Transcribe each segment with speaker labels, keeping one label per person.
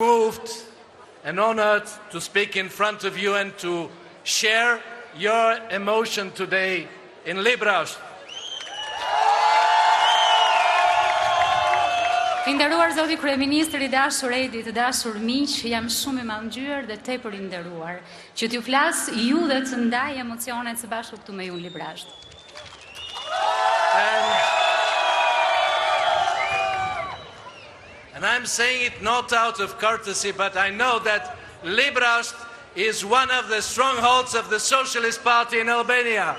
Speaker 1: Moved and honored to speak in front of you and to share your emotion today in Librazhd.
Speaker 2: I nderuar zoti kryeministër i dashur Edi, të dashur miq, jam shumë i mallëngjyer dhe tepër i nderuar që t'ju flas ju dhe të ndaj emocionet së bashku këtu me ju në Librazhd.
Speaker 1: And I'm saying it not out of courtesy, but I know that Librazhd is one of the strongholds of the Socialist Party in Albania.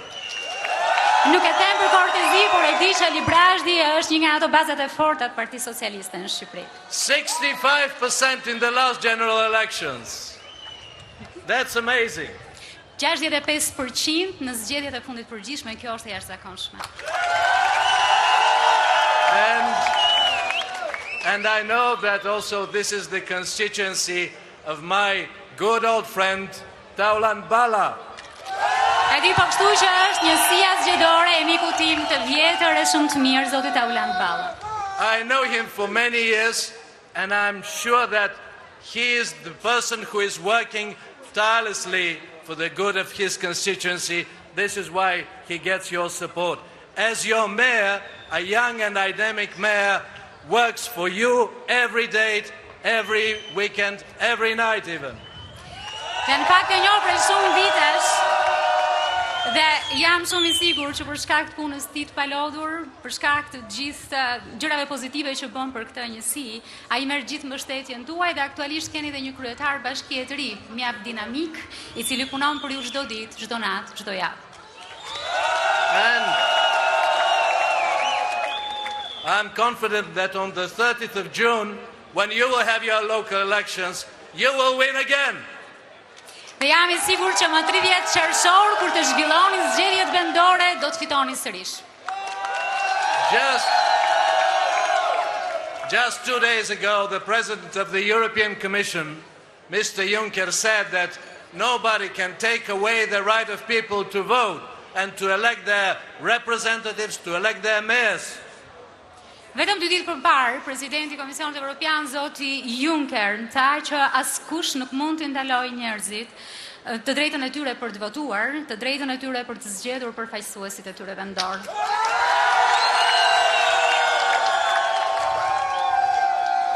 Speaker 2: Nuk e them për kortezi, por e di që Librazhdi është një nga ato bazat e forta të Partisë Socialiste në Shqipëri.
Speaker 1: 65% in the last general elections. That's amazing.
Speaker 2: 65% në zgjedhjet e fundit përgjithshme, kjo është e jashtëzakonshme.
Speaker 1: And I know that also this is the constituency of my good old friend Taulant Balla.
Speaker 2: E di po kështu që është njësia zgjedhore e miku tim të vjetër e shumë të mirë, zoti Taulant Balla.
Speaker 1: I know him for many years and I'm sure that he is the person who is working tirelessly for the good of his constituency. This is why he gets your support. As your mayor, a young and dynamic mayor, works for you every day, every weekend, every night even.
Speaker 2: Dhe në fakt e njoh për shumë vitesh dhe jam shumë i sigurt që për shkak të punës tij të palodhur, për shkak të gjithë gjërave pozitive që bën për këtë njësi, ai merr gjithë mbështetjen tuaj dhe aktualisht keni edhe një kryetar bashkie të ri, mjaft dinamik, i cili punon për ju çdo ditë, çdo natë, çdo javë.
Speaker 1: I'm confident that on the 30th of June, when you will have your local elections, you will win again.
Speaker 2: Dhe jam i sigurt që më 30 Qershor, kur të zhvillohen zgjedhjet vendore, do të fitoni sërish.
Speaker 1: Just 2 days ago, the President of the European Commission, Mr. Juncker, said that nobody can take away the right of people to vote and to elect their representatives, to elect their mayors.
Speaker 2: Vetëm 2 ditë përpara, Presidenti i Komisionit Evropian, zoti Juncker, tha që askush nuk mund të ndalojë njerëzit të drejtën e tyre për të votuar, të drejtën e tyre për të zgjedhur përfaqësuesit e tyre vendor.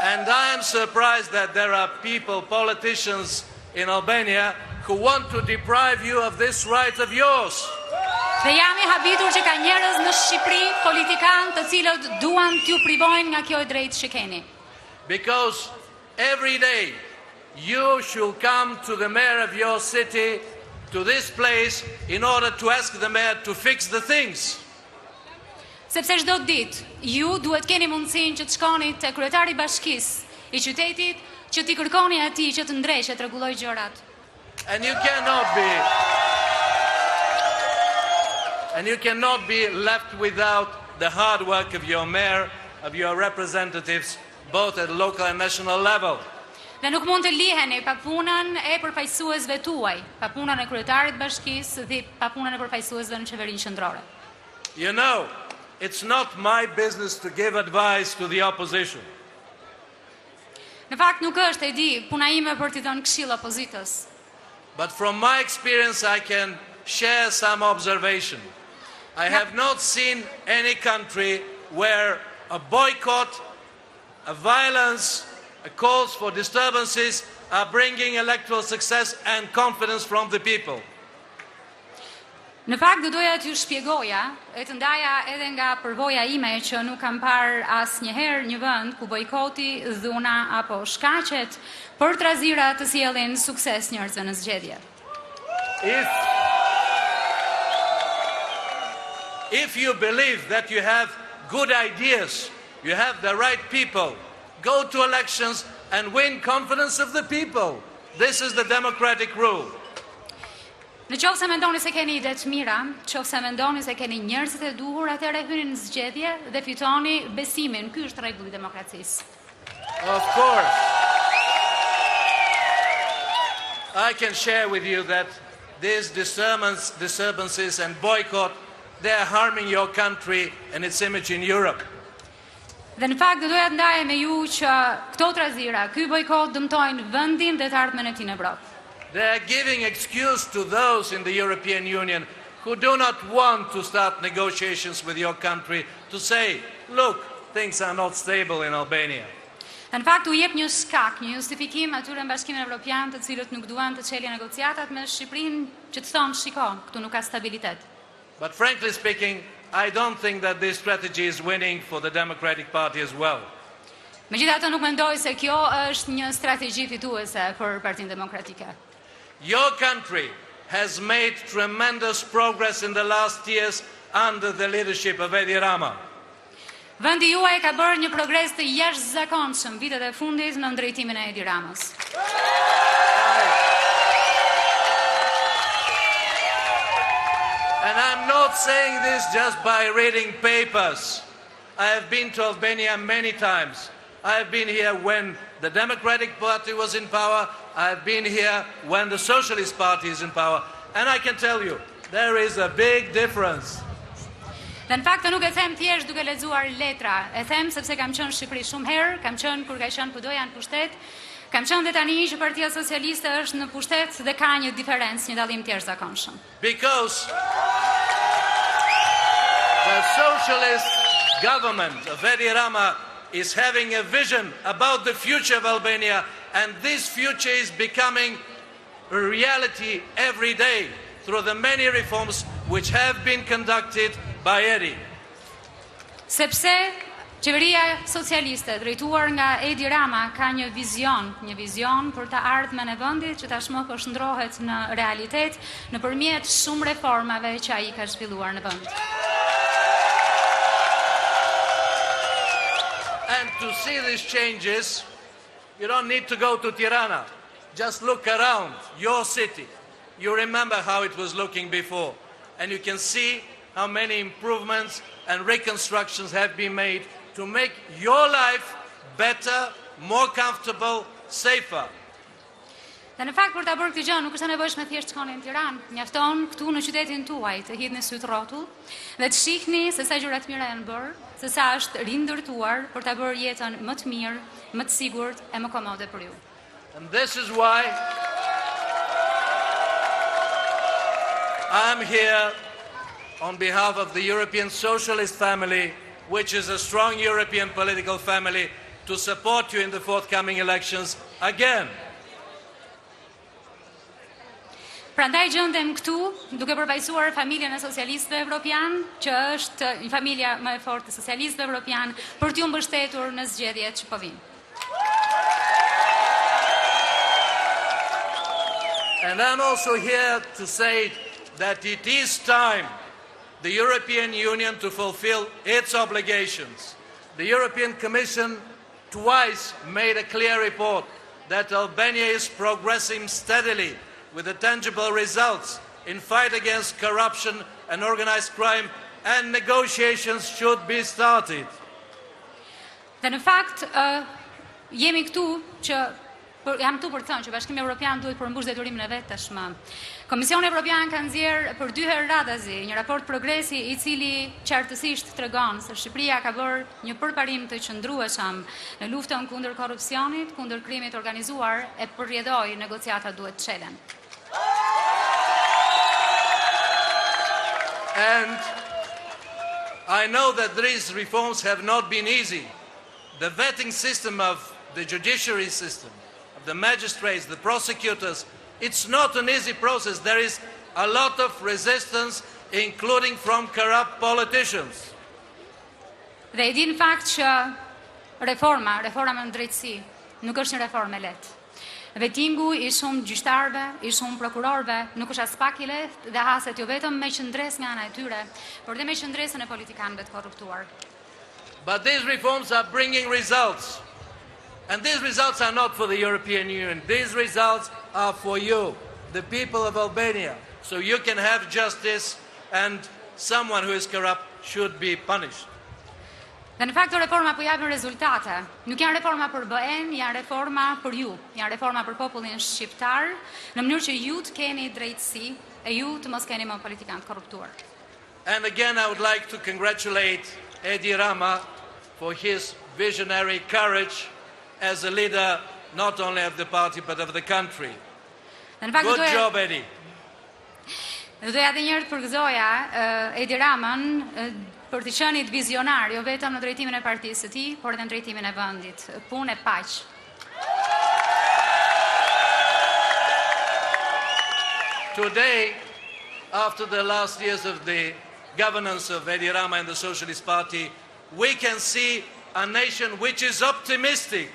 Speaker 1: And I am surprised that there are people, politicians in Albania, who want to deprive you of this right of yours.
Speaker 2: Dhe jam i habitur që ka njerëz në Shqipëri, politikanë, të cilët duan t'ju privojnë nga kjo e drejtë që keni.
Speaker 1: Because every day you should come to the mayor of your city, to this place, in order to ask the mayor to fix the things.
Speaker 2: Sepse çdo ditë ju duhet keni mundësinë që të shkoni te kryetari i bashkisë i qytetit, që t'i kërkoni atij që të ndreshë, të rregullojë gjërat.
Speaker 1: And you cannot be left without the hard work of your mayor, of your representatives, both at local and national level.
Speaker 2: Dhe nuk mund të liheni pa punën e përfaqësuesve tuaj, pa punën e kryetarit bashkisë dhe pa punën e përfaqësuesve në qeverinë qendrore.
Speaker 1: You know, it's not my business to give advice to the opposition.
Speaker 2: Në fakt nuk është, e di, puna ime për t'i dhënë këshill opozitës.
Speaker 1: But from my experience I can share some observation. I have not seen any country where a boycott, a violence, a calls for disturbances are bringing electoral success and confidence from the people.
Speaker 2: Në fakt do doja t'ju shpjegoja, e të ndaja edhe nga përvoja ime që nuk kam parë asnjëherë një vend ku bojkoti, dhuna apo shkaqet për trazira të sjellin sukses njerëzve në zgjedhje.
Speaker 1: If you believe that you have good ideas, you have the right people, go to elections and win confidence of the people. This is the democratic rule.
Speaker 2: Në qoftë se mendoni se keni ide të mira, qoftë se mendoni se keni njerëzit e duhur, atëherë hyni në zgjedhje dhe fitoni besimin. Ky është rregulli i demokracisë.
Speaker 1: Of course. I can share with you that these disturbances and boycott, they are harming your country and its image in Europe.
Speaker 2: Dhe në fakt doja të ndaje me ju që këto trazira, ky bojkot dëmtojnë vendin dhe të ardhmen e tij në Evropë.
Speaker 1: They are giving excuse to those in the European Union who do not want to start negotiations with your country to say, look, things are not stable in Albania.
Speaker 2: Në fakt u jep një shkak, një justifikim atyre në Bashkimin Evropian të cilët nuk duan të çelin negociatat me Shqipërinë që të thonë, shiko, këtu nuk ka stabilitet.
Speaker 1: But frankly speaking, I don't think that this strategy is winning for the Democratic Party as well.
Speaker 2: Megjithatë nuk mendoj se kjo është një strategji fituese për Partinë Demokratike.
Speaker 1: Your country has made tremendous progress in the last years under the leadership of Edi Rama.
Speaker 2: Vendi juaj ka bërë një progres të jashtëzakonshëm vitet e fundit në drejtimin e Edi Ramës.
Speaker 1: And I'm not saying this just by reading papers. I have been to Albania many times. I have been here when the Democratic Party was in power. I have been here when the Socialist Party is in power. And I can tell you, there is a big difference.
Speaker 2: Dhe në fakt nuk e them thjesht duke lexuar letra, e them sepse kam qenë në Shqipëri shumë herë, kam qenë kur ka qenë PD-ja në pushtet, kam qenë dhe tani që Partia Socialiste është në pushtet dhe ka një diferencë, një dallim të jashtëzakonshëm.
Speaker 1: Because the socialist government of Edi Rama is having a vision about the future of Albania, and this future is becoming a reality every day through the many reforms which have been conducted by Edi.
Speaker 2: Sepse qeveria socialiste drejtuar nga Edi Rama ka një vizion për të ardhmen e vendit që tashmë po shndrohet në realitet nëpërmjet shumë reformave që ai ka zhvilluar në vend.
Speaker 1: And to see these changes, you don't need to go to Tirana. Just look around your city. You remember how it was looking before, and you can see how many improvements and reconstructions have been made to make your life better, more comfortable, safer.
Speaker 2: Dhe në fakt për ta bërë këtë gjë nuk është e nevojshme thjesht të shkoni në Tiranë, mjafton këtu në qytetin tuaj të hidhni syt rrotull dhe të shihni se sa gjëra të mira janë bërë, se sa është rindërtuar për ta bërë jetën më të mirë, më të sigurt e më komode për ju.
Speaker 1: And this is why I'm here on behalf of the European Socialist family, which is a strong European political family, to support you in the forthcoming elections again.
Speaker 2: Prandaj gjendem këtu duke përfaqësuar familjen e socialistëve evropian, që është një familja më e fortë e socialistëve evropian, për t'ju mbështetur në zgjedhjet që po vijnë.
Speaker 1: And I'm also here to say that it is time the European Union to fulfill its obligations. The European Commission twice made a clear report that Albania is progressing steadily with the tangible results in fight against corruption and organized crime, and negotiations should be started.
Speaker 2: Dhe në fakt jemi këtu që jam këtu për të thënë që Bashkimi Evropian duhet përmbush detyrimin e vet tashmë. Komisioni Evropian ka nxjerrë për 2 herë radhazi një raport progresi i cili qartësisht tregon se Shqipëria ka bërë një përparim të qëndrueshëm në luftën kundër korrupsionit, kundër krimit organizuar e përrjedhoi negociatat duhet çelen.
Speaker 1: And I know that these reforms have not been easy. The vetting system of the judiciary system, of the magistrates, the prosecutors, it's not an easy process. There is a lot of resistance, including from corrupt politicians.
Speaker 2: Dhe e di në fakt që reforma në drejtësi nuk është një reformë e lehtë. Vetingu i shumë gjyqtarëve, i shumë prokurorëve nuk është as pak i lehtë dhe haset jo vetëm me qëndres nga ana e tyre, por dhe me qëndresën e politikanëve të korruptuar.
Speaker 1: But these reforms are bringing results. And these results are not for the European Union. These results are for you, the people of Albania. So you can have justice, and someone who is corrupt should be punished.
Speaker 2: Dhe në fakt reforma po japin rezultate. Nuk janë reforma për BE-n, janë reforma për ju, janë reforma për popullin shqiptar, në mënyrë që ju të keni drejtësi e ju të mos keni më politikanë të korruptuar.
Speaker 1: And again, I would like to congratulate Edi Rama for his visionary courage as a leader not only of the party but of the country. Good job, Eddie.
Speaker 2: Doja edhe njërë të përgëzoja Edi Ramën për të qenit vizionar, jo vetëm në drejtimin e partisë së tij, por edhe në drejtimin e vendit. Punë e paq.
Speaker 1: Today, after the last years of the governance of Edi Rama and the Socialist Party, we can see a nation which is optimistic.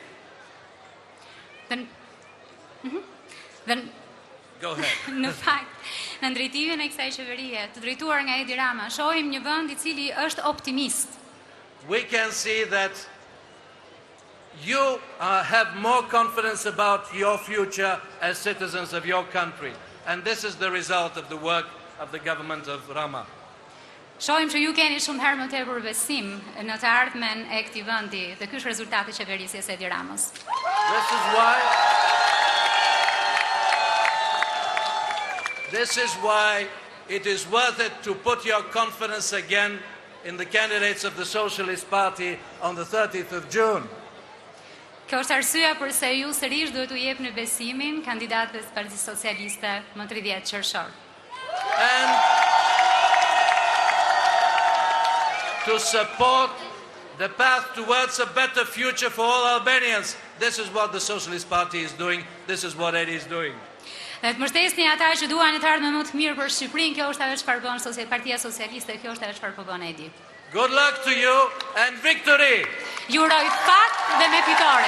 Speaker 1: Go ahead.
Speaker 2: Në fakt, në drejtimin e kësaj qeverie, të drejtuar nga Edi Rama, shohim një vend I cili është optimist.
Speaker 1: We can see that you have more confidence about your future as citizens of your country. And this is the result of the work of the government of Rama.
Speaker 2: Shohim që ju keni shumë herë më tepër besim në të ardhmen e këtij vendi, dhe ky është rezultati I qeverisjes së Edi Ramës.
Speaker 1: This is why it is worth it to put your confidence again in the candidates of the Socialist Party on the 30th of June.
Speaker 2: Kjo është arsyeja pse ju sërish duhet u jepni besimin kandidatëve të Partisë Socialiste më 30 Qershor.
Speaker 1: And to support the path towards a better future for all Albanians. This is what the Socialist Party is doing. This is what Eddie is doing.
Speaker 2: Dhe të mbështesni ata që duan të ardhmen më të mirë për Shqipërinë, kjo është ajo çfarë bën Partia Socialiste, kjo është ajo çfarë po bën Edi.
Speaker 1: Good luck to you and victory.
Speaker 2: Ju uroj fat dhe me fitore.